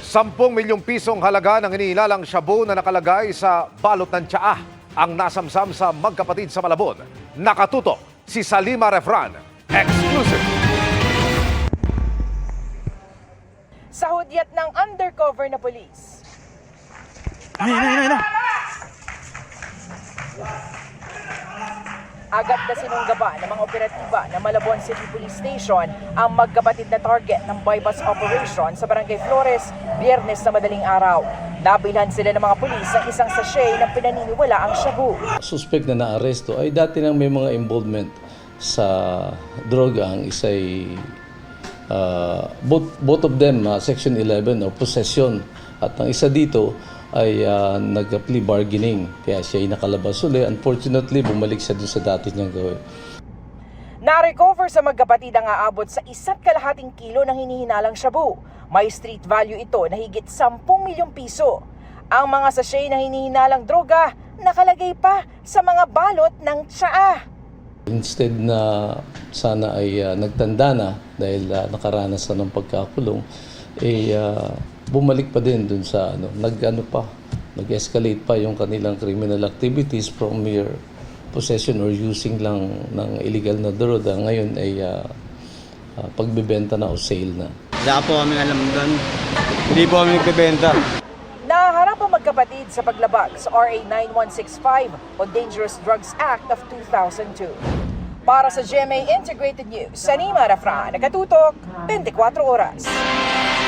10 milyong pisong halaga ng inilalang shabu na nakalagay sa balot ng tsaa ang nasamsam sa magkapatid sa Malabon. Nakatutok si Salima Refran. Exclusive. Sa hudyat ng undercover na polis. Agad na sinunggaban ng mga operatiba ng Malabon City Police Station ang magkapatid na target ng bypass operation sa Barangay Flores, Biyernes na madaling araw. Nabilhan sila ng mga pulis ng isang sachet ng pinaniniwala ang shabu. Suspect na naaresto ay dati nang may mga involvement sa droga. Ang isa ay both of them Section 11 o possession. At ang isa dito ay nag-plea bargaining. Kaya siya ay nakalabas uli. Unfortunately, bumalik siya doon sa dati niyang gawin. Na-recover sa magkapatid ang aabot sa 1.5 kilo ng hinihinalang shabu. May street value ito na higit 10 milyong piso. Ang mga sachet na hinihinalang droga nakalagay pa sa mga balot ng tsaa. Instead na sana ay nagtanda na dahil nakaranas na ng pagkakulong, bumalik pa din dun sa nag-escalate pa yung kanilang criminal activities from mere possession or using lang ng illegal na droga. Ngayon ay pagbebenta na o sale na. Wala po kami alam doon. Hindi po kami nagbebenta. Naharap ang magkapatid sa paglabag sa RA 9165 o Dangerous Drugs Act of 2002. Para sa GMA Integrated News, Salima Refran, Nakatutok, 24 Oras.